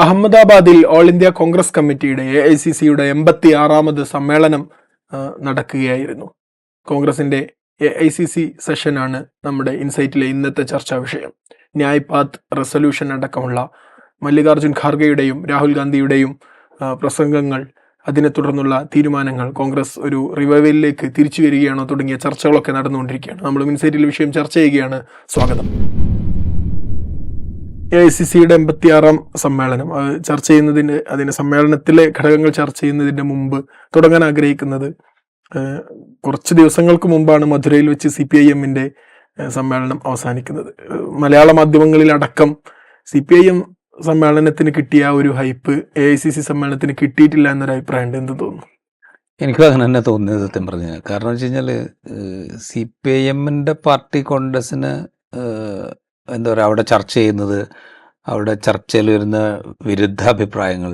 അഹമ്മദാബാദിൽ all India Congress കമ്മിറ്റിയുടെ AICCയുടെ 86ാമത് സമ്മേളനം നടക്കുകയായിരുന്നു. കോൺഗ്രസിന്റെ AICC സെഷനാണ് നമ്മുടെ ഇൻസൈറ്റിലെ ഇന്നത്തെ ചർച്ചാ വിഷയം. ന്യായ് പാത്ത് റെസൊല്യൂഷൻ അടക്കമുള്ള മല്ലികാർജുൻ ഖാർഗെയുടെയും രാഹുൽ ഗാന്ധിയുടെയും പ്രസംഗങ്ങൾ, അതിനെ തുടർന്നുള്ള തീരുമാനങ്ങൾ, കോൺഗ്രസ് ഒരു റിവൈവലിലേക്ക് തിരിച്ചു വരികയാണോ തുടങ്ങിയ ചർച്ചകളൊക്കെ നടന്നുകൊണ്ടിരിക്കുകയാണ്. നമ്മൾ ഇൻസൈറ്റിലെ വിഷയം ചർച്ച ചെയ്യുകയാണ്. സ്വാഗതം. AICCയുടെ 86ാം സമ്മേളനം ചർച്ച ചെയ്യുന്നതിന്, അതിന് സമ്മേളനത്തിലെ ഘടകങ്ങൾ ചർച്ച ചെയ്യുന്നതിൻ്റെ മുമ്പ് തുടങ്ങാൻ ആഗ്രഹിക്കുന്നത്, കുറച്ച് ദിവസങ്ങൾക്ക് മുമ്പാണ് മധുരയിൽ വെച്ച് CPIMന്റെ സമ്മേളനം അവസാനിക്കുന്നത്. മലയാള മാധ്യമങ്ങളിൽ അടക്കം CPIM സമ്മേളനത്തിന് കിട്ടിയ ഒരു ഹൈപ്പ് AICC സമ്മേളനത്തിന് കിട്ടിയിട്ടില്ല എന്നൊരു അഭിപ്രായമുണ്ട്. എന്ത് തോന്നുന്നു? എനിക്കും അങ്ങനെ തന്നെ തോന്നിയത്, സത്യം പറഞ്ഞു. കാരണം വെച്ച് കഴിഞ്ഞാൽ CPIMന്റെ പാർട്ടി കോൺഗ്രസ്സിന് എന്താ പറയുക, അവിടെ ചർച്ച ചെയ്യുന്നത്, അവിടെ ചർച്ചയിൽ വരുന്ന വിരുദ്ധാഭിപ്രായങ്ങൾ,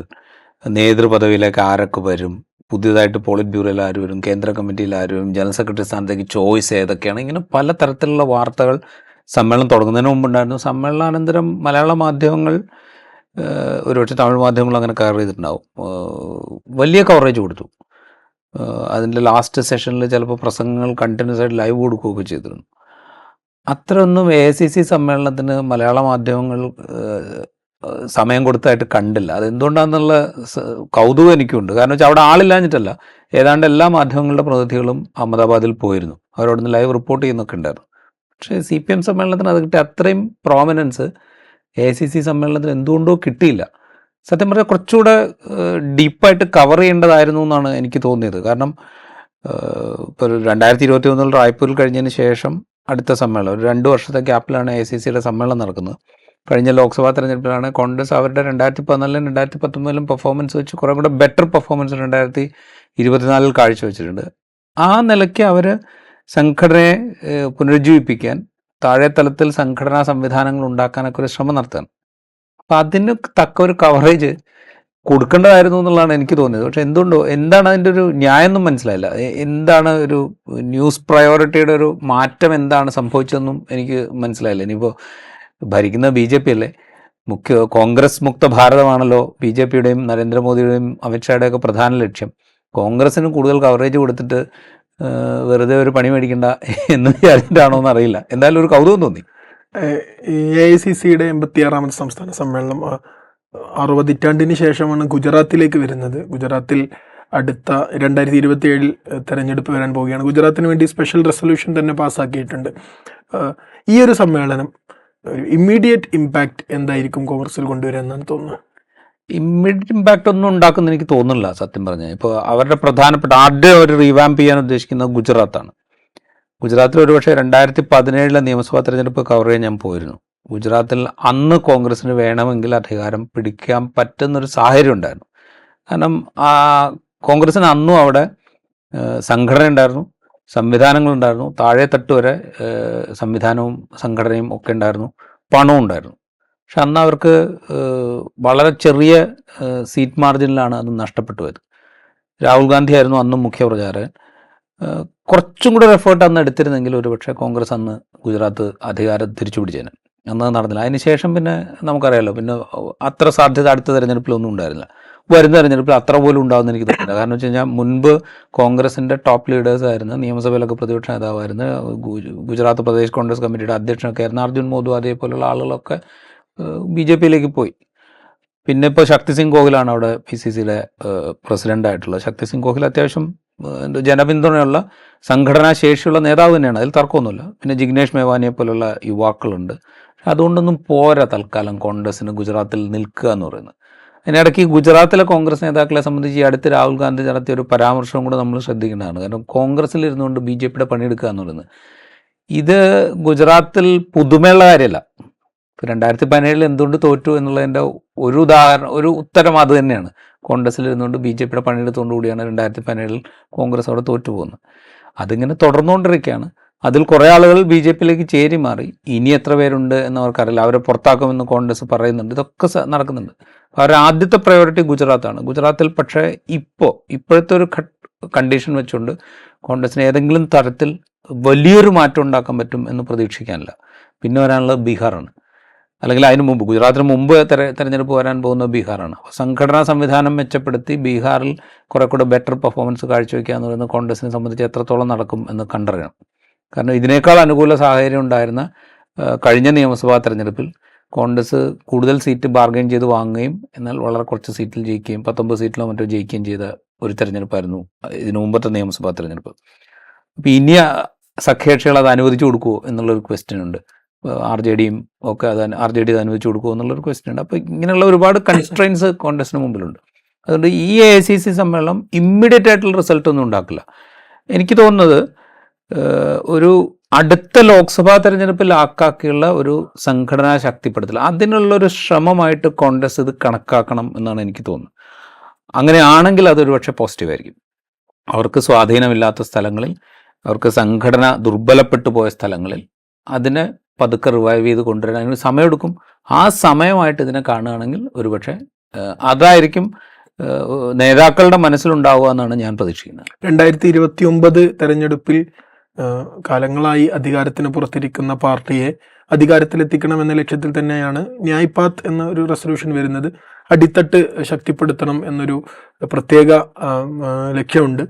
നേതൃപദവിയിലേക്ക് ആരൊക്കെ വരും, പുതിയതായിട്ട് പോളിറ്റ് ബ്യൂറോയിൽ ആര് വരും, കേന്ദ്ര കമ്മിറ്റിയിൽ ആര് വരും, ജനറൽ സെക്രട്ടറി സ്ഥാനത്തേക്ക് ചോയ്സ് ഏതൊക്കെയാണ്, ഇങ്ങനെ പല തരത്തിലുള്ള വാർത്തകൾ സമ്മേളനം തുടങ്ങുന്നതിന് മുമ്പുണ്ടായിരുന്നു. സമ്മേളനാനന്തരം മലയാള മാധ്യമങ്ങൾ, ഒരുപക്ഷെ തമിഴ് മാധ്യമങ്ങൾ അങ്ങനെ കവർ ചെയ്തിട്ടുണ്ടാവും, വലിയ കവറേജ് കൊടുത്തു. അതിൻ്റെ ലാസ്റ്റ് സെഷനിൽ ചിലപ്പോൾ പ്രസംഗങ്ങൾ കണ്ടിന്യൂസ് ആയിട്ട് ലൈവ് കൊടുക്കുകയൊക്കെ ചെയ്തിരുന്നു. അത്രയൊന്നും AICC സമ്മേളനത്തിന് മലയാള മാധ്യമങ്ങൾ സമയം കൊടുത്തായിട്ട് കണ്ടില്ല. അതെന്തുകൊണ്ടാണെന്നുള്ള കൗതുകം എനിക്കുണ്ട്. കാരണം വെച്ചാൽ അവിടെ ആളില്ലാഞ്ഞിട്ടല്ല, ഏതാണ്ട് എല്ലാ മാധ്യമങ്ങളുടെ പ്രതിനിധികളും അഹമ്മദാബാദിൽ പോയിരുന്നു. അവരവിടുന്ന് ലൈവ് റിപ്പോർട്ട് ചെയ്യുന്നൊക്കെ ഉണ്ടായിരുന്നു. പക്ഷേ CPM സമ്മേളനത്തിന് അത് കിട്ടിയ അത്രയും പ്രോമിനൻസ് AICC സമ്മേളനത്തിന് എന്തുകൊണ്ടോ കിട്ടിയില്ല. സത്യം പറഞ്ഞാൽ കുറച്ചുകൂടെ ഡീപ്പായിട്ട് കവർ ചെയ്യേണ്ടതായിരുന്നു എന്നാണ് എനിക്ക് തോന്നിയത്. കാരണം ഇപ്പോൾ 2021 റായ്പൂരിൽ കഴിഞ്ഞതിന് ശേഷം അടുത്ത സമ്മേളനം, ഒരു 2 വർഷത്തെ ഗ്യാപ്പിലാണ് AICCയുടെ സമ്മേളനം നടക്കുന്നത്. കഴിഞ്ഞ ലോക്സഭാ തെരഞ്ഞെടുപ്പിലാണ് കോൺഗ്രസ് അവരുടെ 2014 2019 പെർഫോമൻസ് വെച്ച് കുറേ കൂടെ ബെറ്റർ പെർഫോമൻസ് 2024 കാഴ്ചവെച്ചിട്ടുണ്ട്. ആ നിലയ്ക്ക് അവർ സംഘടനയെ പുനരുജ്ജീവിപ്പിക്കാൻ, താഴെ തലത്തിൽ സംഘടനാ സംവിധാനങ്ങൾ ഉണ്ടാക്കാനൊക്കെ ഒരു ശ്രമം നടത്തുകയാണ്. അപ്പം അതിന് തക്ക ഒരു കവറേജ് കൊടുക്കേണ്ടതായിരുന്നു എന്നുള്ളതാണ് എനിക്ക് തോന്നിയത്. പക്ഷെ എന്താണ് അതിൻ്റെ ഒരു ന്യായമൊന്നും മനസ്സിലായില്ല. എന്താണ് ഒരു ന്യൂസ് പ്രയോറിറ്റിയുടെ ഒരു മാറ്റം, എന്താണ് സംഭവിച്ചതെന്നും എനിക്ക് മനസ്സിലായില്ല. ഇനിയിപ്പോൾ ഭരിക്കുന്ന BJP അല്ലേ, കോൺഗ്രസ് മുക്ത ഭാരതമാണല്ലോ BJPയുടെയും നരേന്ദ്രമോദിയുടെയും അമിത്ഷായുടെയൊക്കെ പ്രധാന ലക്ഷ്യം. കോൺഗ്രസിന് കൂടുതൽ കവറേജ് കൊടുത്തിട്ട് വെറുതെ ഒരു പണി മേടിക്കണ്ട എന്ന് വിചാരിച്ചിട്ടാണോ എന്നറിയില്ല. എന്തായാലും ഒരു കൗതുകം തോന്നി. AICCയുടെ 86ാമത് സംസ്ഥാന സമ്മേളനം 60 ശേഷമാണ് ഗുജറാത്തിലേക്ക് വരുന്നത്. ഗുജറാത്തിൽ അടുത്ത 2027 തെരഞ്ഞെടുപ്പ് വരാൻ പോവുകയാണ്. ഗുജറാത്തിന് വേണ്ടി സ്പെഷ്യൽ റെസൊല്യൂഷൻ തന്നെ പാസ്സാക്കിയിട്ടുണ്ട്. ഈ ഒരു സമ്മേളനം ഇമ്മീഡിയറ്റ് ഇമ്പാക്റ്റ് എന്തായിരിക്കും കോൺഗ്രസിൽ കൊണ്ടുവരിക എന്നാണ് തോന്നുന്നത്? ഇമ്മീഡിയറ്റ് ഇമ്പാക്റ്റ് ഒന്നും ഉണ്ടാക്കുമെന്ന് എനിക്ക് തോന്നുന്നില്ല, സത്യം പറഞ്ഞാൽ. ഇപ്പോൾ അവരുടെ പ്രധാനപ്പെട്ട ആദ്യം ഒരു റീവാമ്പ് ചെയ്യാൻ ഉദ്ദേശിക്കുന്നത് ഗുജറാത്താണ്. ഗുജറാത്തിൽ ഒരുപക്ഷെ 2017 നിയമസഭാ തെരഞ്ഞെടുപ്പ് കവർ ചെയ്യാൻ ഞാൻ പോയിരുന്നു. ഗുജറാത്തിൽ അന്ന് കോൺഗ്രസിന് വേണമെങ്കിൽ അധികാരം പിടിക്കാൻ പറ്റുന്നൊരു സാഹചര്യം ഉണ്ടായിരുന്നു. കാരണം കോൺഗ്രസിന് അന്നും അവിടെ സംഘടന ഉണ്ടായിരുന്നു, സംവിധാനങ്ങളുണ്ടായിരുന്നു, താഴെ തട്ട് വരെ സംവിധാനവും സംഘടനയും ഒക്കെ ഉണ്ടായിരുന്നു, പണവും ഉണ്ടായിരുന്നു. പക്ഷെ അന്ന് അവർക്ക് വളരെ ചെറിയ സീറ്റ് മാർജിനിലാണ് അത് നഷ്ടപ്പെട്ടു പോയത്. രാഹുൽ ഗാന്ധി ആയിരുന്നു അന്നും മുഖ്യ പ്രചാരകൻ. കുറച്ചും കൂടെ എഫേർട്ട് അന്ന് എടുത്തിരുന്നെങ്കിൽ ഒരുപക്ഷെ കോൺഗ്രസ് അന്ന് ഗുജറാത്ത് അധികാരം തിരിച്ചു പിടിച്ചേനെ. അന്ന് നടന്നില്ല. അതിനുശേഷം പിന്നെ നമുക്കറിയാമല്ലോ, പിന്നെ അത്ര സാധ്യത അടുത്ത തെരഞ്ഞെടുപ്പിലൊന്നും ഉണ്ടായിരുന്നില്ല. വരുന്ന തെരഞ്ഞെടുപ്പിൽ അത്ര പോലും ഉണ്ടാകുമെന്ന് എനിക്ക് തോന്നുന്നില്ല. കാരണം വെച്ച് കഴിഞ്ഞാൽ മുൻപ് കോൺഗ്രസിൻ്റെ ടോപ്പ് ലീഡേഴ്സ് ആയിരുന്നു, നിയമസഭയിലൊക്കെ പ്രതിപക്ഷ നേതാവായിരുന്നു, ഗുജറാത്ത് പ്രദേശ് കോൺഗ്രസ് കമ്മിറ്റിയുടെ അധ്യക്ഷനൊക്കെ ആയിരുന്നു അർജുൻ മോദു, അതേപോലുള്ള ആളുകളൊക്കെ BJPയിലേക്ക് പോയി. പിന്നെ ഇപ്പോൾ ശക്തി സിംഗ് ഗോഹിലാണ് അവിടെ PCCയുടെ പ്രസിഡൻ്റായിട്ടുള്ളത്. ശക്തി സിംഗ് ഗോഹിൽ അത്യാവശ്യം ജനപിന്തുണയുള്ള സംഘടനാ ശേഷിയുള്ള നേതാവ് തന്നെയാണ്, അതിൽ തർക്കമൊന്നുമില്ല. പിന്നെ ജിഗ്നേഷ് മേവാനിയെ പോലുള്ള യുവാക്കളുണ്ട്. അതുകൊണ്ടൊന്നും പോരാ തൽക്കാലം കോൺഗ്രസിന് ഗുജറാത്തിൽ നിൽക്കുക എന്ന് പറയുന്നത്. അതിനിടയ്ക്ക് ഗുജറാത്തിലെ കോൺഗ്രസ് നേതാക്കളെ സംബന്ധിച്ച് ഈ അടുത്ത് രാഹുൽ ഗാന്ധി നടത്തിയ ഒരു പരാമർശവും കൂടെ നമ്മൾ ശ്രദ്ധിക്കേണ്ടതാണ്. കാരണം കോൺഗ്രസിൽ ഇരുന്നുകൊണ്ട് BJPയുടെ പണിയെടുക്കുക എന്ന് പറയുന്നത്, ഇത് ഗുജറാത്തിൽ പുതുമയുള്ള കാര്യമല്ല. ഇപ്പോൾ 2017 എന്തുകൊണ്ട് തോറ്റു എന്നുള്ളതിൻ്റെ ഒരു ഉത്തരം അത് തന്നെയാണ്. കോൺഗ്രസിൽ ഇരുന്നുകൊണ്ട് BJPയുടെ പണിയെടുത്തുകൊണ്ട് കൂടിയാണ് 2017 കോൺഗ്രസ് അവിടെ തോറ്റു പോകുന്നത്. അതിങ്ങനെ തുടർന്നുകൊണ്ടിരിക്കുകയാണ്. അതിൽ കുറേ ആളുകൾ BJPയിലേക്ക് ചേരി മാറി. ഇനി എത്ര പേരുണ്ട് എന്നവർക്കറിയില്ല. അവരെ പുറത്താക്കുമെന്ന് കോൺഗ്രസ് പറയുന്നുണ്ട്. ഇതൊക്കെ നടക്കുന്നുണ്ട്. അവരുടെ ആദ്യത്തെ പ്രയോറിറ്റി ഗുജറാത്താണ്. ഗുജറാത്തിൽ പക്ഷേ ഇപ്പോഴത്തെ ഒരു കണ്ടീഷൻ വെച്ചുകൊണ്ട് കോൺഗ്രസിന് ഏതെങ്കിലും തരത്തിൽ വലിയൊരു മാറ്റം ഉണ്ടാക്കാൻ പറ്റും എന്ന് പ്രതീക്ഷിക്കാനില്ല. പിന്നെ വരാനുള്ളത് ബീഹാറാണ്. അല്ലെങ്കിൽ അതിന് മുമ്പ് ഗുജറാത്തിന് മുമ്പ് തെരഞ്ഞെടുപ്പ് വരാൻ പോകുന്ന ബീഹാറാണ്. അപ്പോൾ സംഘടനാ സംവിധാനം മെച്ചപ്പെടുത്തി ബീഹാറിൽ കുറെ കൂടെ ബെറ്റർ പെർഫോമൻസ് കാഴ്ചവെക്കുക എന്ന് പറയുന്നത് കോൺഗ്രസിനെ സംബന്ധിച്ച് എത്രത്തോളം നടക്കും എന്ന് കണ്ടറിയണം. കാരണം ഇതിനേക്കാൾ അനുകൂല സാഹചര്യം ഉണ്ടായിരുന്ന കഴിഞ്ഞ നിയമസഭാ തെരഞ്ഞെടുപ്പിൽ കോൺഗ്രസ് കൂടുതൽ സീറ്റ് ബാർഗെയിൻ ചെയ്ത് വാങ്ങുകയും എന്നാൽ വളരെ കുറച്ച് സീറ്റിൽ ജയിക്കുകയും 19 സീറ്റിലോ മറ്റോ ജയിക്കുകയും ചെയ്ത ഒരു തെരഞ്ഞെടുപ്പായിരുന്നു ഇതിനു മുമ്പത്തെ നിയമസഭാ തെരഞ്ഞെടുപ്പ്. അപ്പോൾ ഇനി സഖ്യകക്ഷികൾ അത് അനുവദിച്ചു കൊടുക്കുമോ എന്നുള്ളൊരു ക്വസ്റ്റ്യൻ ഉണ്ട്. RJD ഒക്കെ അത് RJD അത് അനുവദിച്ചു കൊടുക്കുമോ എന്നുള്ളൊരു ക്വസ്റ്റ്യൻ ഉണ്ട്. അപ്പോൾ ഇങ്ങനെയുള്ള ഒരുപാട് കൺസ്ട്രെയിൻസ് കോൺഗ്രസിന് മുമ്പിലുണ്ട്. അതുകൊണ്ട് ഈ AICC സമ്മേളനം ഇമ്മീഡിയറ്റ് ആയിട്ടുള്ള റിസൾട്ട് ഒന്നും ഉണ്ടാക്കില്ല. എനിക്ക് തോന്നുന്നത് ഒരു അടുത്ത ലോക്സഭാ തെരഞ്ഞെടുപ്പിൽ ആക്കാക്കിയുള്ള ഒരു സംഘടനാ ശക്തിപ്പെടുത്തൽ, അതിനുള്ളൊരു ശ്രമമായിട്ട് കോൺഗ്രസ് ഇത് കണക്കാക്കണം എന്നാണ് എനിക്ക് തോന്നുന്നത്. അങ്ങനെയാണെങ്കിൽ അതൊരു പക്ഷേ പോസിറ്റീവായിരിക്കും. അവർക്ക് സ്വാധീനമില്ലാത്ത സ്ഥലങ്ങളിൽ, അവർക്ക് സംഘടന ദുർബലപ്പെട്ടു പോയ സ്ഥലങ്ങളിൽ അതിനെ പതുക്കെ റിവൈവ് ചെയ്ത് കൊണ്ടുവരാൻ അതിന് സമയമെടുക്കും. ആ സമയമായിട്ട് ഇതിനെ കാണുകയാണെങ്കിൽ ഒരുപക്ഷെ അതായിരിക്കും നേതാക്കളുടെ മനസ്സിലുണ്ടാവുക എന്നാണ് ഞാൻ പ്രതീക്ഷിക്കുന്നത്. 2029 തെരഞ്ഞെടുപ്പിൽ കാലങ്ങളായി അധികാരത്തിന് പുറത്തിരിക്കുന്ന പാർട്ടിയെ അധികാരത്തിലെത്തിക്കണം എന്ന ലക്ഷ്യത്തിൽ തന്നെയാണ് ന്യായ് പാത്ത് എന്ന ഒരു റെസൊല്യൂഷൻ വരുന്നത്. അടിത്തട്ട് ശക്തിപ്പെടുത്തണം എന്നൊരു പ്രത്യേക ലക്ഷ്യമുണ്ട്.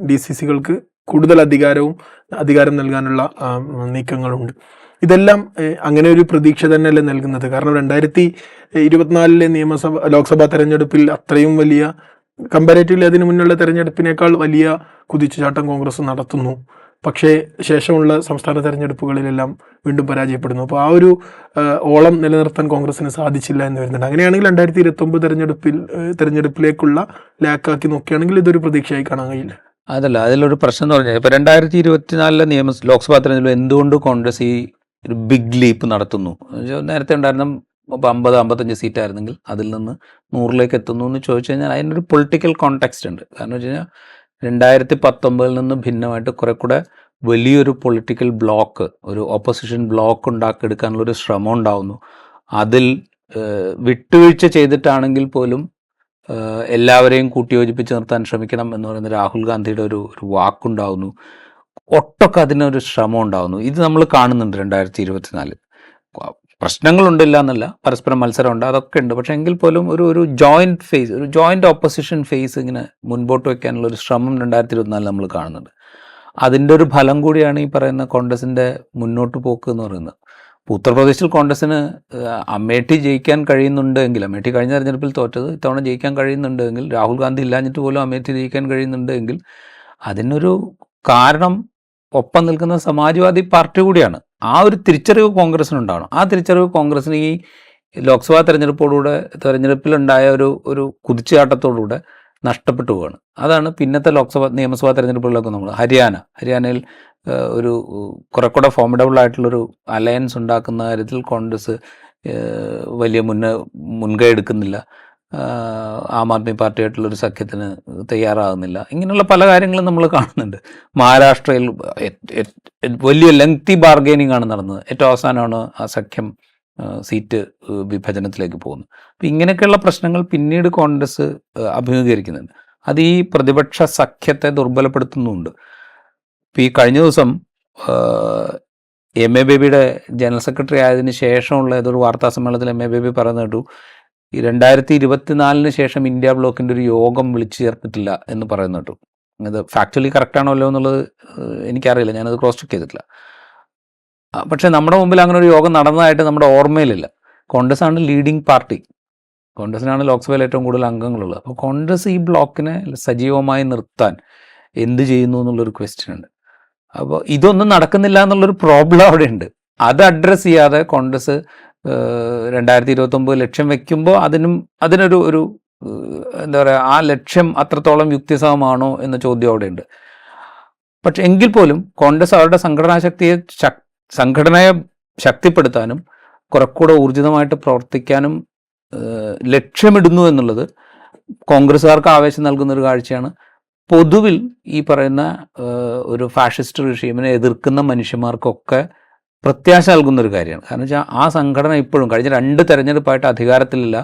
DCCകൾക്ക് കൂടുതൽ അധികാരം നൽകാനുള്ള നീക്കങ്ങളുണ്ട്. ഇതെല്ലാം അങ്ങനെ ഒരു പ്രതീക്ഷ തന്നെയല്ലേ നൽകുന്നത്. കാരണം 2024 ലോക്സഭാ തെരഞ്ഞെടുപ്പിൽ അത്രയും വലിയ കമ്പാരേറ്റീവ്ലി അതിനു മുന്നുള്ള തെരഞ്ഞെടുപ്പിനേക്കാൾ വലിയ കുതിച്ചുചാട്ടം കോൺഗ്രസ് നടത്തുന്നു. പക്ഷേ ശേഷമുള്ള സംസ്ഥാന തെരഞ്ഞെടുപ്പുകളിലെല്ലാം വീണ്ടും പരാജയപ്പെടുന്നു. അപ്പോൾ ആ ഒരു ഓളം നിലനിർത്താൻ കോൺഗ്രസിന് സാധിച്ചില്ല എന്ന് വരുന്നുണ്ട്. അങ്ങനെയാണെങ്കിൽ 2029 തെരഞ്ഞെടുപ്പിലേക്കുള്ള ലാക്കാക്കി നോക്കുകയാണെങ്കിൽ ഇതൊരു പ്രതീക്ഷയായി കാണാൻ കഴിയില്ല. അതല്ല, അതിലൊരു പ്രശ്നം എന്ന് പറഞ്ഞാൽ ഇപ്പോൾ 2024 ലോക്സഭാ തെരഞ്ഞെടുപ്പിൽ എന്തുകൊണ്ട് കോൺഗ്രസ് ഈ ഒരു ബിഗ് ലീപ്പ് നടത്തുന്നു? നേരത്തെ ഉണ്ടായിരുന്ന 50-55 സീറ്റായിരുന്നെങ്കിൽ അതിൽ നിന്ന് 100ലേക്ക് എത്തുന്നു എന്ന് ചോദിച്ചു കഴിഞ്ഞാൽ അതിനൊരു പൊളിറ്റിക്കൽ കോണ്ടെക്സ്റ്റ് ഉണ്ട്. കാരണം വെച്ച് കഴിഞ്ഞാൽ 2019 നിന്ന് ഭിന്നമായിട്ട് കുറെ കൂടെ വലിയൊരു പൊളിറ്റിക്കൽ ബ്ലോക്ക്, ഒരു ഓപ്പോസിഷൻ ബ്ലോക്ക് ഉണ്ടാക്കിയെടുക്കാനുള്ളൊരു ശ്രമം ഉണ്ടാവുന്നു. അതിൽ വിട്ടുവീഴ്ച ചെയ്തിട്ടാണെങ്കിൽ പോലും എല്ലാവരെയും കൂട്ടിയോജിപ്പിച്ച് നിർത്താൻ ശ്രമിക്കണം എന്ന് പറയുന്ന രാഹുൽ ഗാന്ധിയുടെ ഒരു വാക്കുണ്ടാവുന്നു. ഒട്ടൊക്കെ അതിനൊരു ശ്രമം ഉണ്ടാവുന്നു. ഇത് നമ്മൾ കാണുന്നുണ്ട് 2024. പ്രശ്നങ്ങളുണ്ടില്ല എന്നല്ല, പരസ്പരം മത്സരമുണ്ട്, അതൊക്കെ ഉണ്ട്. പക്ഷേ എങ്കിൽ പോലും ഒരു ജോയിൻറ്റ് ഫേസ്, ഒരു ജോയിൻറ്റ് ഓപ്പോസിഷൻ ഫേസ് ഇങ്ങനെ മുൻപോട്ട് വയ്ക്കാനുള്ള ഒരു ശ്രമം 2024 നമ്മൾ കാണുന്നുണ്ട്. അതിൻ്റെ ഒരു ഫലം കൂടിയാണ് ഈ പറയുന്ന കോൺഗ്രസിൻ്റെ മുന്നോട്ട് പോക്ക് എന്ന് പറയുന്നത്. ഉത്തർപ്രദേശിൽ കോൺഗ്രസിന് അമേഠി ജയിക്കാൻ കഴിയുന്നുണ്ടെങ്കിൽ, അമേഠി കഴിഞ്ഞ തെരഞ്ഞെടുപ്പിൽ തോറ്റത്, ഇത്തവണ ജയിക്കാൻ കഴിയുന്നുണ്ടെങ്കിൽ, രാഹുൽ ഗാന്ധി ഇല്ലാഞ്ഞിട്ട് പോലും അമേഠി ജയിക്കാൻ കഴിയുന്നുണ്ടെങ്കിൽ അതിനൊരു കാരണം ഒപ്പം നിൽക്കുന്ന സമാജ്വാദി പാർട്ടി കൂടിയാണ്. ആ ഒരു തിരിച്ചറിവ് കോൺഗ്രസിനുണ്ടാവണം. ആ തിരിച്ചറിവ് കോൺഗ്രസിന് ഈ ലോക്സഭാ തെരഞ്ഞെടുപ്പിലുണ്ടായ ഒരു കുതിച്ചുചാട്ടത്തോടുകൂടെ നഷ്ടപ്പെട്ടു പോവുകയാണ്. അതാണ് പിന്നത്തെ നിയമസഭാ തെരഞ്ഞെടുപ്പുകളിലൊക്കെ നമ്മൾ ഹരിയാനയിൽ ഒരു കുറെ കൂടെ ഫോർമിഡബിൾ ആയിട്ടുള്ളൊരു അലയൻസ് ഉണ്ടാക്കുന്ന കാര്യത്തിൽ കോൺഗ്രസ് വലിയ മുൻകൈ എടുക്കുന്നില്ല. ആം ആദ്മി പാർട്ടിയായിട്ടുള്ളൊരു സഖ്യത്തിന് തയ്യാറാകുന്നില്ല. ഇങ്ങനെയുള്ള പല കാര്യങ്ങളും നമ്മൾ കാണുന്നുണ്ട്. മഹാരാഷ്ട്രയിൽ വലിയ ലെങ്തി ബാർഗെയിനിങ് ആണ് നടന്നത്. ഏറ്റവും അവസാനമാണ് ആ സഖ്യം സീറ്റ് വിഭജനത്തിലേക്ക് പോകുന്നത്. അപ്പം ഇങ്ങനെയൊക്കെയുള്ള പ്രശ്നങ്ങൾ പിന്നീട് കോൺഗ്രസ് അഭിമുഖീകരിക്കുന്നുണ്ട്. അത് ഈ പ്രതിപക്ഷ സഖ്യത്തെ ദുർബലപ്പെടുത്തുന്നുണ്ട്. ഇപ്പം ഈ കഴിഞ്ഞ ദിവസം MA ബേബിയുടെ ജനറൽ സെക്രട്ടറി ആയതിനു ശേഷമുള്ള ഏതൊരു വാർത്താ സമ്മേളനത്തിൽ MA ബേബി പറയുന്നത് കേട്ടു, ഈ 2024 ശേഷം ഇന്ത്യ ബ്ലോക്കിൻ്റെ ഒരു യോഗം വിളിച്ചു ചേർത്തിട്ടില്ല എന്ന് പറയുന്നു കേട്ടു. അത് ഫാക്ച്വലി കറക്റ്റാണോ അല്ലോ എന്നുള്ളത് എനിക്കറിയില്ല, ഞാനത് ക്രോസ് ചെക്ക് ചെയ്തിട്ടില്ല. പക്ഷേ നമ്മുടെ മുമ്പിൽ അങ്ങനെ ഒരു യോഗം നടന്നതായിട്ട് നമ്മുടെ ഓർമ്മയിലില്ല. കോൺഗ്രസ് ആണ് ലീഡിങ് പാർട്ടി, കോൺഗ്രസിനാണ് ലോക്സഭയിൽ ഏറ്റവും കൂടുതൽ അംഗങ്ങളുള്ളത്. അപ്പോൾ കോൺഗ്രസ് ഈ ബ്ലോക്കിനെ സജീവമായി നിർത്താൻ എന്ത് ചെയ്യുന്നു എന്നുള്ളൊരു ക്വസ്റ്റ്യൻ ഉണ്ട്. അപ്പോൾ ഇതൊന്നും നടക്കുന്നില്ല എന്നുള്ളൊരു പ്രോബ്ലം അവിടെ ഉണ്ട്. അത് അഡ്രസ്സ് ചെയ്യാതെ കോൺഗ്രസ് 2029 ലക്ഷ്യം വെക്കുമ്പോൾ അതിനൊരു എന്താ പറയുക, ആ ലക്ഷ്യം അത്രത്തോളം യുക്തിസഹമാണോ എന്ന ചോദ്യം അവിടെ ഉണ്ട്. പക്ഷെ എങ്കിൽ പോലും കോൺഗ്രസ് അവരുടെ സംഘടനയെ ശക്തിപ്പെടുത്താനും കുറെക്കൂടെ ഊർജിതമായിട്ട് പ്രവർത്തിക്കാനും ലക്ഷ്യമിടുന്നു എന്നുള്ളത് കോൺഗ്രസ്സുകാർക്ക് ആവേശം നൽകുന്ന ഒരു കാഴ്ചയാണ്. പൊതുവിൽ ഈ പറയുന്ന ഒരു ഫാഷിസ്റ്റ് റിഷീമിനെ എതിർക്കുന്ന മനുഷ്യന്മാർക്കൊക്കെ പ്രത്യാശ നൽകുന്നൊരു കാര്യമാണ്. കാരണം വെച്ചാൽ ആ സംഘടന ഇപ്പോഴും കഴിഞ്ഞ 2 തെരഞ്ഞെടുപ്പായിട്ട് അധികാരത്തിലില്ല.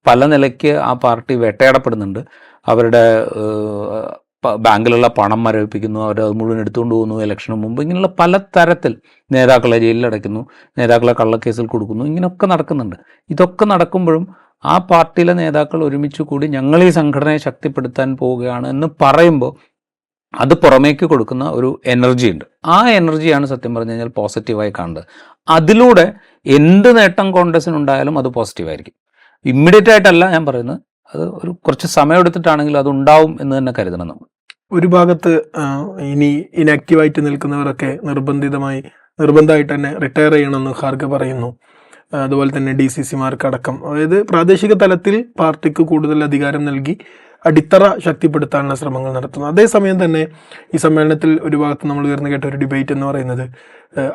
പല നിലയ്ക്ക് ആ പാർട്ടി വേട്ടയാടപ്പെടുന്നുണ്ട്. അവരുടെ ബാങ്കിലുള്ള പണം മരവിപ്പിക്കുന്നു, അവർ അത് മുഴുവൻ എടുത്തുകൊണ്ട് പോകുന്നു ഇലക്ഷന് മുമ്പ്. ഇങ്ങനെയുള്ള പല തരത്തിൽ നേതാക്കളെ ജയിലിലടയ്ക്കുന്നു, നേതാക്കളെ കള്ളക്കേസിൽ കൊടുക്കുന്നു, ഇങ്ങനെയൊക്കെ നടക്കുന്നുണ്ട്. ഇതൊക്കെ നടക്കുമ്പോഴും ആ പാർട്ടിയിലെ നേതാക്കൾ ഒരുമിച്ച് കൂടി ഞങ്ങൾ ഈ സംഘടനയെ ശക്തിപ്പെടുത്താൻ പോവുകയാണ് എന്ന് പറയുമ്പോൾ അത് പുറമേക്ക് കൊടുക്കുന്ന ഒരു എനർജി ഉണ്ട്. ആ എനർജിയാണ് സത്യം പറഞ്ഞു കഴിഞ്ഞാൽ പോസിറ്റീവായി കാണുന്നത്. അതിലൂടെ എന്ത് നേട്ടം കോൺഗ്രസിനുണ്ടായാലും അത് പോസിറ്റീവായിരിക്കും. ഇമ്മീഡിയറ്റ് ആയിട്ടല്ല ഞാൻ പറയുന്നത്, അത് ഒരു കുറച്ച് സമയം എടുത്തിട്ടാണെങ്കിലും അത് ഉണ്ടാവും എന്ന് തന്നെ കരുതണം നമ്മൾ. ഒരു ഭാഗത്ത് ഇനി ഇനാക്റ്റീവായിട്ട് നിൽക്കുന്നവരൊക്കെ നിർബന്ധമായിട്ട് തന്നെ റിട്ടയർ ചെയ്യണമെന്ന് ഖാർഗെ പറയുന്നു. അതുപോലെ തന്നെ DCC-മാർക്കടക്കം, അതായത് പ്രാദേശിക തലത്തിൽ പാർട്ടിക്ക് കൂടുതൽ അധികാരം നൽകി അടിത്തറ ശക്തിപ്പെടുത്താനുള്ള ശ്രമങ്ങൾ നടത്തുന്നു. അതേസമയം തന്നെ ഈ സമ്മേളനത്തിൽ ഒരു ഭാഗത്ത് നമ്മൾ ഉയർന്നു കേട്ട ഒരു ഡിബേറ്റ് എന്ന് പറയുന്നത്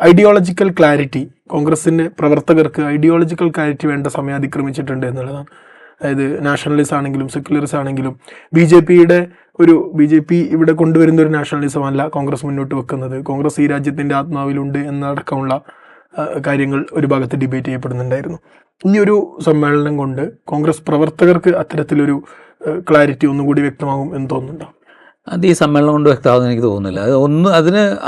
ഐഡിയോളജിക്കൽ ക്ലാരിറ്റി, കോൺഗ്രസിൻ്റെ പ്രവർത്തകർക്ക് ഐഡിയോളജിക്കൽ ക്ലാരിറ്റി വേണ്ട സമയം അതിക്രമിച്ചിട്ടുണ്ട് എന്നുള്ളതാണ്. അതായത് നാഷണലിസം ആണെങ്കിലും സെക്യുലറിസം ആണെങ്കിലും ബി ജെ പി ഇവിടെ കൊണ്ടുവരുന്ന ഒരു നാഷണലിസം അല്ല കോൺഗ്രസ് മുന്നോട്ട് വെക്കുന്നത്. കോൺഗ്രസ് ഈ രാജ്യത്തിൻ്റെ ആത്മാവിലുണ്ട് എന്നടക്കമുള്ള കാര്യങ്ങൾ ഒരു ഭാഗത്ത് ഡിബേറ്റ് ചെയ്യപ്പെടുന്നുണ്ടായിരുന്നു. ഈ ഒരു സമ്മേളനം കൊണ്ട് കോൺഗ്രസ് പ്രവർത്തകർക്ക് അത്തരത്തിലൊരു ക്ലാരിറ്റി ഒന്നുകൂടി വ്യക്തമാകും എന്ന് തോന്നുന്നുണ്ടോ? അത് ഈ സമ്മേളനം കൊണ്ട് വ്യക്തമാകുമെന്ന് എനിക്ക് തോന്നുന്നില്ല.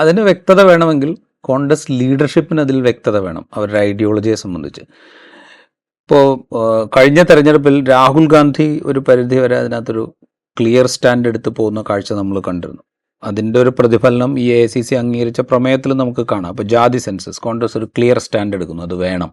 അതിന് വ്യക്തത വേണമെങ്കിൽ കോൺഗ്രസ് ലീഡർഷിപ്പിന് അതിൽ വ്യക്തത വേണം, അവരുടെ ഐഡിയോളജിയെ സംബന്ധിച്ച്. ഇപ്പോൾ കഴിഞ്ഞ തെരഞ്ഞെടുപ്പിൽ രാഹുൽ ഗാന്ധി ഒരു പരിധി വരെ അതിനകത്തൊരു ക്ലിയർ സ്റ്റാൻഡ് എടുത്ത് പോകുന്ന കാഴ്ച നമ്മൾ കണ്ടിരുന്നു. അതിൻ്റെ ഒരു പ്രതിഫലനം ഈ AICC അംഗീകരിച്ച പ്രമേയത്തിൽ നമുക്ക് കാണാം. അപ്പോൾ ജാതി സെൻസസ് കോൺഗ്രസ് ഒരു ക്ലിയർ സ്റ്റാൻഡ് എടുക്കുന്നു, അത് വേണം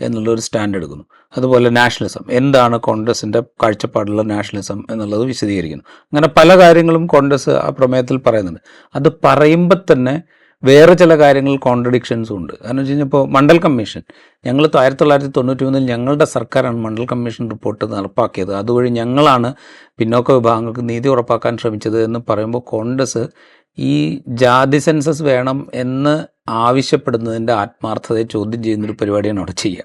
എന്നുള്ളൊരു സ്റ്റാൻഡ് എടുക്കുന്നു. അതുപോലെ നാഷണലിസം, എന്താണ് കോൺഗ്രസിൻ്റെ കാഴ്ചപ്പാടുള്ള നാഷണലിസം എന്നുള്ളത് വിശദീകരിക്കുന്നു. അങ്ങനെ പല കാര്യങ്ങളും കോൺഗ്രസ് ആ പ്രമേയത്തിൽ പറയുന്നുണ്ട്. അത് പറയുമ്പോൾ തന്നെ വേറെ ചില കാര്യങ്ങൾ കോൺട്രഡിക്ഷൻസും ഉണ്ട്. കാരണം വെച്ച് കഴിഞ്ഞാൽ ഇപ്പോൾ മണ്ഡൽ കമ്മീഷൻ, ഞങ്ങൾ 1993 ഞങ്ങളുടെ സർക്കാരാണ് മണ്ഡൽ കമ്മീഷൻ റിപ്പോർട്ട് നടപ്പാക്കിയത്, അതുവഴി ഞങ്ങളാണ് പിന്നോക്ക വിഭാഗങ്ങൾക്ക് നീതി ഉറപ്പാക്കാൻ ശ്രമിച്ചത് എന്ന് പറയുമ്പോൾ കോൺഗ്രസ് ഈ ജാതി സെൻസസ് വേണം എന്ന് ആവശ്യപ്പെടുന്നതിൻ്റെ ആത്മാർത്ഥതയെ ചോദ്യം ചെയ്യുന്നൊരു പരിപാടിയാണ് അവിടെ ചെയ്യുക.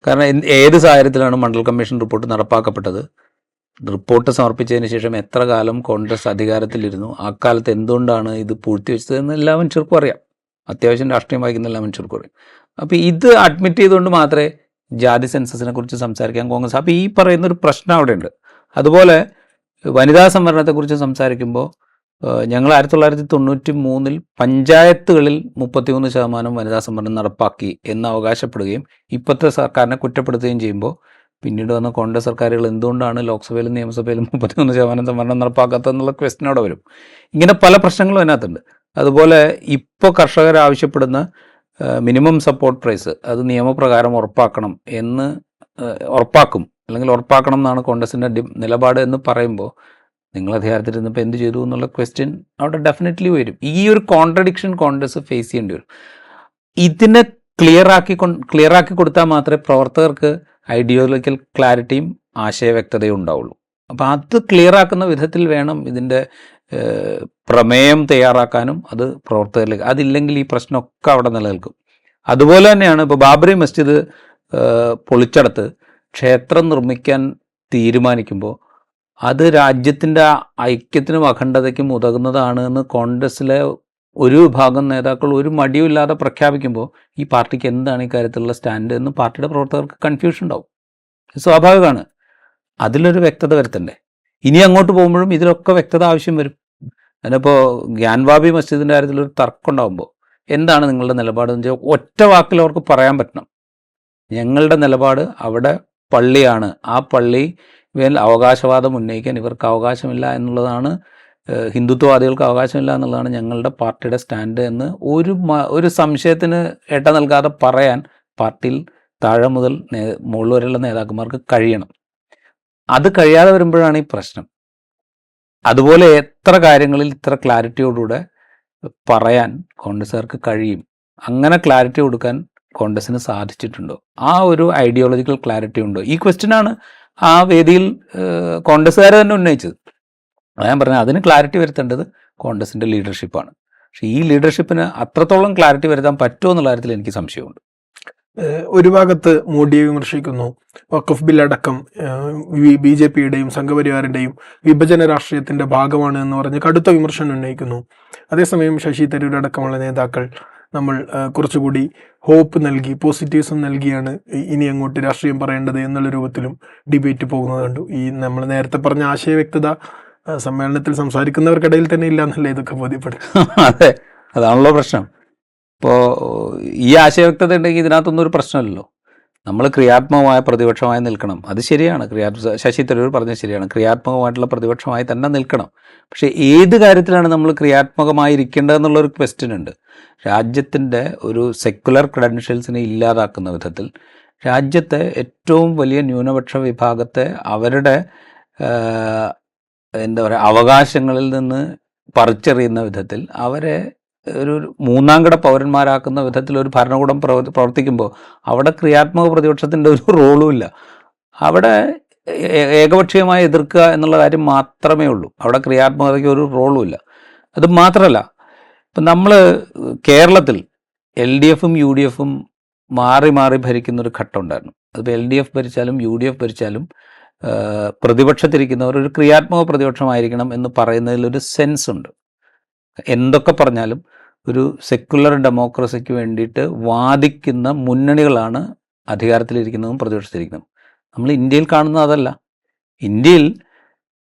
കാരണം ഏത് സാഹചര്യത്തിലാണ് മണ്ഡൽ കമ്മീഷൻ റിപ്പോർട്ട് നടപ്പാക്കപ്പെട്ടത്, റിപ്പോർട്ട് സമർപ്പിച്ചതിന് ശേഷം എത്ര കാലം കോൺഗ്രസ് അധികാരത്തിലിരുന്നു, ആ കാലത്ത് എന്തുകൊണ്ടാണ് ഇത് പൂഴ്ത്തിവെച്ചത് എന്ന് എല്ലാ മനുഷ്യർക്കും അറിയാം. അത്യാവശ്യം രാഷ്ട്രീയം വായിക്കുന്ന എല്ലാ മനുഷ്യർക്കും അറിയാം. അപ്പോൾ ഇത് അഡ്മിറ്റ് ചെയ്തുകൊണ്ട് മാത്രമേ ജാതി സെൻസസിനെ കുറിച്ച് സംസാരിക്കാൻ കോൺഗ്രസ്. അപ്പോൾ ഈ പറയുന്നൊരു പ്രശ്നം അവിടെയുണ്ട്. അതുപോലെ വനിതാ സംവരണത്തെക്കുറിച്ച് സംസാരിക്കുമ്പോൾ ഞങ്ങൾ 1993 പഞ്ചായത്തുകളിൽ 33% വനിതാ സംവരണം നടപ്പാക്കി എന്ന് അവകാശപ്പെടുകയും ഇപ്പോഴത്തെ സർക്കാരിനെ കുറ്റപ്പെടുത്തുകയും ചെയ്യുമ്പോൾ പിന്നീട് വന്ന കോൺഗ്രസ് സർക്കാരുകൾ എന്തുകൊണ്ടാണ് ലോക്സഭയിലും നിയമസഭയിലും 33% സംവരണം നടപ്പാക്കാത്തതെന്നുള്ള ക്വസ്റ്റ്യൻ അവിടെ വരും. ഇങ്ങനെ പല പ്രശ്നങ്ങളും അതിനകത്തുണ്ട്. അതുപോലെ ഇപ്പോൾ കർഷകർ ആവശ്യപ്പെടുന്ന മിനിമം സപ്പോർട്ട് പ്രൈസ് അത് നിയമപ്രകാരം ഉറപ്പാക്കണം എന്ന് ഉറപ്പാക്കണം എന്നാണ് കോൺഗ്രസിൻ്റെ നിലപാട് എന്ന് പറയുമ്പോൾ നിങ്ങൾ അധികാരത്തിലിരുന്നപ്പോൾ എന്ത് ചെയ്തു എന്നുള്ള ക്വസ്റ്റ്യൻ അവിടെ ഡെഫിനറ്റ്ലി വരും. ഈ ഒരു കോൺട്രഡിക്ഷൻ കോൺഗ്രസ് ഫേസ് ചെയ്യേണ്ടി വരും. ഇതിനെ ക്ലിയർ ആക്കി കൊടുത്താൽ മാത്രമേ പ്രവർത്തകർക്ക് ഐഡിയോളജിക്കൽ ക്ലാരിറ്റിയും ആശയവ്യക്തതയും ഉണ്ടാവുള്ളൂ. അപ്പോൾ അത് ക്ലിയർ ആക്കുന്ന വിധത്തിൽ വേണം ഇതിൻ്റെ പ്രമേയം തയ്യാറാക്കാനും അത് പ്രവർത്തകരിലേക്ക്. അതില്ലെങ്കിൽ ഈ പ്രശ്നമൊക്കെ അവിടെ നിലനിൽക്കും. അതുപോലെ തന്നെയാണ് ഇപ്പോൾ ബാബറി മസ്ജിദ് പൊളിച്ചടത്ത് ക്ഷേത്രം നിർമ്മിക്കാൻ തീരുമാനിക്കുമ്പോൾ അത് രാജ്യത്തിൻ്റെ ഐക്യത്തിനും അഖണ്ഡതയ്ക്കും ഉതകുന്നതാണ് എന്ന് കോൺഗ്രസ്സിലെ ഒരു വിഭാഗം നേതാക്കൾ ഒരു മടിയുമില്ലാതെ പ്രഖ്യാപിക്കുമ്പോൾ ഈ പാർട്ടിക്ക് എന്താണ് ഈ കാര്യത്തിലുള്ള സ്റ്റാൻഡ് എന്ന് പാർട്ടിയുടെ പ്രവർത്തകർക്ക് കൺഫ്യൂഷൻ ഉണ്ടാവും. സ്വാഭാവികമാണ്. അതിലൊരു വ്യക്തത വരുത്തണ്ടേ. ഇനി അങ്ങോട്ട് പോകുമ്പോഴും ഇതിലൊക്കെ വ്യക്തത ആവശ്യം വരും. അതിനിപ്പോൾ ഗ്യാൻവാബി മസ്ജിദിൻ്റെ കാര്യത്തിലൊരു തർക്കം ഉണ്ടാകുമ്പോൾ എന്താണ് നിങ്ങളുടെ നിലപാട് എന്ന് വെച്ചാൽ ഒറ്റ വാക്കിൽ അവർക്ക് പറയാൻ പറ്റണം. ഞങ്ങളുടെ നിലപാട് അവിടെ പള്ളിയാണ്, ആ പള്ളി അവകാശവാദം ഉന്നയിക്കാൻ ഇവർക്ക് അവകാശമില്ല എന്നുള്ളതാണ്, ഹിന്ദുത്വവാദികൾക്ക് അവകാശമില്ല എന്നുള്ളതാണ് ഞങ്ങളുടെ പാർട്ടിയുടെ സ്റ്റാൻഡ് എന്ന് ഒരു സംശയത്തിന് ഇട നൽകാതെ പറയാൻ പാർട്ടിയിൽ താഴെ മുതൽ മുകളിൽ വരെയുള്ള നേതാക്കന്മാർക്ക് കഴിയണം. അത് കഴിയാതെ വരുമ്പോഴാണ് ഈ പ്രശ്നം. അതുപോലെ എത്ര കാര്യങ്ങളിൽ ഇത്ര ക്ലാരിറ്റിയോടുകൂടെ പറയാൻ കോൺഗ്രസ്സുകാർക്ക് കഴിയും, അങ്ങനെ ക്ലാരിറ്റി കൊടുക്കാൻ കോൺഗ്രസ്സിന് സാധിച്ചിട്ടുണ്ടോ, ആ ഒരു ഐഡിയോളജിക്കൽ ക്ലാരിറ്റി ഉണ്ടോ? ഈ ക്വസ്റ്റ്യനാണ് ആ വേദിയിൽ കോൺഗ്രസ്സുകാർ തന്നെ ഉന്നയിച്ചത്. ഞാൻ പറഞ്ഞത് അതിന് ക്ലാരിറ്റി വരുത്തേണ്ടത് കോൺഗ്രസിൻ്റെ ലീഡർഷിപ്പാണ്. പക്ഷേ ഈ ലീഡർഷിപ്പിന് അത്രത്തോളം ക്ലാരിറ്റി വരുത്താൻ പറ്റുമോ എന്നുള്ള കാര്യത്തിൽ എനിക്ക് സംശയമുണ്ട്. ഒരു ഭാഗത്ത് മോഡിയെ വിമർശിക്കുന്നു, വഖഫ് ബിൽ അടക്കം BJPയുടെയും സംഘപരിവാറിൻ്റെയും വിഭജന രാഷ്ട്രീയത്തിൻ്റെ ഭാഗമാണ് എന്ന് പറഞ്ഞ് കടുത്ത വിമർശനം ഉന്നയിക്കുന്നു. അതേസമയം ശശി തരൂർ അടക്കമുള്ള നേതാക്കൾ നമ്മൾ കുറച്ചുകൂടി ഹോപ്പ് നൽകി, പോസിറ്റീവ്സും നൽകിയാണ് ഇനി അങ്ങോട്ട് രാഷ്ട്രീയം പറയേണ്ടത് എന്നുള്ള രൂപത്തിലും ഡിബേറ്റ് പോകുന്നത് കണ്ടു. ഈ നമ്മൾ നേരത്തെ പറഞ്ഞ ആശയവ്യക്തത സമ്മേളനത്തിൽ സംസാരിക്കുന്നവർക്കിടയിൽ തന്നെ ഇല്ല എന്നല്ലേ ഇതൊക്കെ ബോധ്യപ്പെടും. അതെ, അതാണല്ലോ പ്രശ്നം. ഇപ്പോൾ ഈ ആശയവ്യക്തത ഉണ്ടെങ്കിൽ ഇതിനകത്തൊന്നും ഒരു പ്രശ്നമല്ലല്ലോ. നമ്മൾ ക്രിയാത്മകമായ പ്രതിപക്ഷമായി നിൽക്കണം. അത് ശരിയാണ്, ശശി തരൂർ പറഞ്ഞത് ശരിയാണ്, ക്രിയാത്മകമായിട്ടുള്ള പ്രതിപക്ഷമായി തന്നെ നിൽക്കണം. പക്ഷേ ഏത് കാര്യത്തിലാണ് നമ്മൾ ക്രിയാത്മകമായിരിക്കേണ്ടതെന്നുള്ളൊരു ക്വസ്റ്റ്യൻ ഉണ്ട്. രാജ്യത്തിൻ്റെ ഒരു സെക്കുലർ ക്രെഡൻഷ്യൽസിനെ ഇല്ലാതാക്കുന്ന വിധത്തിൽ, രാജ്യത്തെ ഏറ്റവും വലിയ ന്യൂനപക്ഷ വിഭാഗത്തെ അവരുടെ എന്താ പറയുക അവകാശങ്ങളിൽ നിന്ന് പറിച്ചെറിയുന്ന വിധത്തിൽ, അവരെ ഒരു മൂന്നാംകിട പൗരന്മാരാക്കുന്ന വിധത്തിൽ ഒരു ഭരണകൂടം പ്രവർത്തിക്കുമ്പോൾ അവിടെ ക്രിയാത്മക പ്രതിപക്ഷത്തിൻ്റെ ഒരു റോളും ഇല്ല. അവിടെ ഏകപക്ഷീയമായി എതിർക്കുക എന്നുള്ള കാര്യം മാത്രമേ ഉള്ളൂ. അവിടെ ക്രിയാത്മകതയ്ക്ക് ഒരു റോളും ഇല്ല. അത് മാത്രമല്ല, ഇപ്പം നമ്മൾ കേരളത്തിൽ LDFും UDFും മാറി മാറി ഭരിക്കുന്നൊരു ഘട്ടം ഉണ്ടായിരുന്നു. അതിപ്പോൾ LDF ഭരിച്ചാലും UDF ഭരിച്ചാലും പ്രതിപക്ഷത്തിരിക്കുന്നവർ ഒരു ക്രിയാത്മക പ്രതിപക്ഷമായിരിക്കണം എന്ന് പറയുന്നതിലൊരു സെൻസ് ഉണ്ട്. എന്തൊക്കെ പറഞ്ഞാലും ഒരു സെക്കുലർ ഡെമോക്രസിക്ക് വേണ്ടിയിട്ട് വാദിക്കുന്ന മുന്നണികളാണ് അധികാരത്തിലിരിക്കുന്നതും പ്രതിപക്ഷത്തിരിക്കുന്നതും. നമ്മൾ ഇന്ത്യയിൽ കാണുന്നത് അതല്ല. ഇന്ത്യയിൽ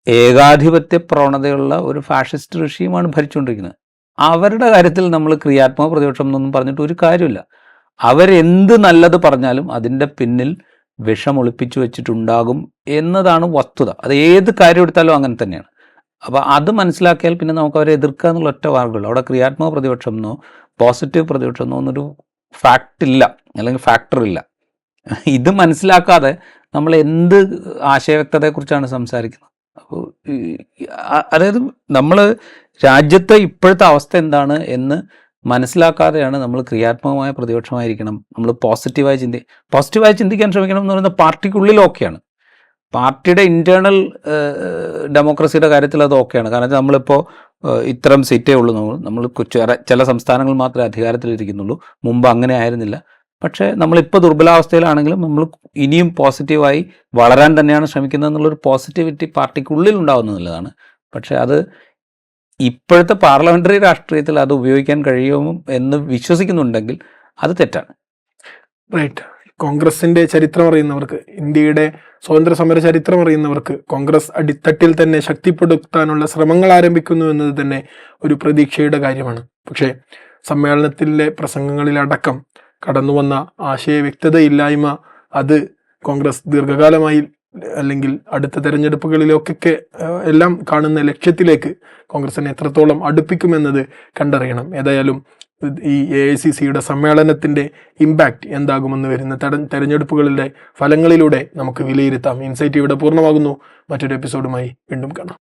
ഏകാധിപത്യ പ്രവണതയുള്ള ഒരു ഫാഷിസ്റ്റ് റെഷീമാണ് ഭരിച്ചുകൊണ്ടിരിക്കുന്നത്. അവരുടെ കാര്യത്തിൽ നമ്മൾ ക്രിയാത്മക പ്രതിപക്ഷം എന്നൊന്നും പറഞ്ഞിട്ട് ഒരു കാര്യമില്ല. അവരെന്ത് നല്ലത് പറഞ്ഞാലും അതിൻ്റെ പിന്നിൽ വിഷം ഒളിപ്പിച്ചു വെച്ചിട്ടുണ്ടാകും എന്നതാണ് വസ്തുത. അത് ഏത് കാര്യം എടുത്താലും അങ്ങനെ തന്നെയാണ്. അപ്പോൾ അത് മനസ്സിലാക്കിയാൽ പിന്നെ നമുക്ക് അവരെ എതിർക്കുക എന്നുള്ള ഒറ്റ മാർഗ്ഗമുള്ളൂ. അവിടെ ക്രിയാത്മക പ്രതിപക്ഷം എന്നോ പോസിറ്റീവ് പ്രതിപക്ഷം എന്നോ ഒന്നൊരു ഫാക്റ്റില്ല, അല്ലെങ്കിൽ ഫാക്ടറില്ല. ഇത് മനസ്സിലാക്കാതെ നമ്മൾ എന്ത് ആശയവ്യക്തതയെക്കുറിച്ചാണ് സംസാരിക്കുന്നത്? അപ്പോൾ അതായത് നമ്മൾ രാജ്യത്തെ ഇപ്പോഴത്തെ അവസ്ഥ എന്താണ് എന്ന് മനസ്സിലാക്കാതെയാണ് നമ്മൾ ക്രിയാത്മകമായ പ്രതിപക്ഷമായിരിക്കണം, നമ്മൾ പോസിറ്റീവായി ചിന്തിക്കാൻ ശ്രമിക്കണം എന്ന് പറയുന്നത് പാർട്ടിക്കുള്ളിൽ ഓക്കെയാണ്. പാർട്ടിയുടെ ഇൻറ്റേർണൽ ഡെമോക്രസിയുടെ കാര്യത്തിൽ അത് ഓക്കെയാണ്. കാരണം നമ്മളിപ്പോൾ ഇത്തരം സീറ്റേ ഉള്ളൂ, നമ്മൾ ചില സംസ്ഥാനങ്ങൾ മാത്രമേ അധികാരത്തിലിരിക്കുന്നുള്ളൂ, മുമ്പ് അങ്ങനെ ആയിരുന്നില്ല. പക്ഷേ നമ്മളിപ്പോൾ ദുർബലാവസ്ഥയിലാണെങ്കിലും നമ്മൾ ഇനിയും പോസിറ്റീവായി വളരാൻ തന്നെയാണ് ശ്രമിക്കുന്നത് എന്നുള്ളൊരു പോസിറ്റിവിറ്റി പാർട്ടിക്കുള്ളിൽ ഉണ്ടാവുന്നതാണ്. പക്ഷേ അത് ഇപ്പോഴത്തെ പാർലമെൻ്ററി രാഷ്ട്രീയത്തിൽ അത് ഉപയോഗിക്കാൻ കഴിയുമോ എന്ന് വിശ്വസിക്കുന്നുണ്ടെങ്കിൽ അത് തെറ്റാണ്. റൈറ്റ്. കോൺഗ്രസിന്റെ ചരിത്രം അറിയുന്നവർക്ക്, ഇന്ത്യയുടെ സ്വാതന്ത്ര്യ സമര ചരിത്രം അറിയുന്നവർക്ക് കോൺഗ്രസ് അടിത്തട്ടിൽ തന്നെ ശക്തിപ്പെടുത്താനുള്ള ശ്രമങ്ങൾ ആരംഭിക്കുന്നു എന്നത് തന്നെ ഒരു പ്രതീക്ഷയുടെ കാര്യമാണ്. പക്ഷേ സമ്മേളനത്തിലെ പ്രസംഗങ്ങളിലടക്കം കടന്നു വന്ന ആശയ വ്യക്തതയില്ലായ്മ അത് കോൺഗ്രസ് ദീർഘകാലമായി അല്ലെങ്കിൽ അടുത്ത തെരഞ്ഞെടുപ്പുകളിലൊക്കെ എല്ലാം കാണുന്ന ലക്ഷ്യത്തിലേക്ക് കോൺഗ്രസിനെ എത്രത്തോളം അടുപ്പിക്കുമെന്നത് കണ്ടറിയണം. ഏതായാലും ഈ AICCയുടെ സമ്മേളനത്തിൻ്റെ ഇമ്പാക്റ്റ് എന്താകുമെന്ന് വരുന്ന തെരഞ്ഞെടുപ്പുകളുടെ ഫലങ്ങളിലൂടെ നമുക്ക് വിലയിരുത്താം. ഇൻസൈറ്റ് ഇവിടെ പൂർണ്ണമാകുന്നു. മറ്റൊരു എപ്പിസോഡുമായി വീണ്ടും കാണാം.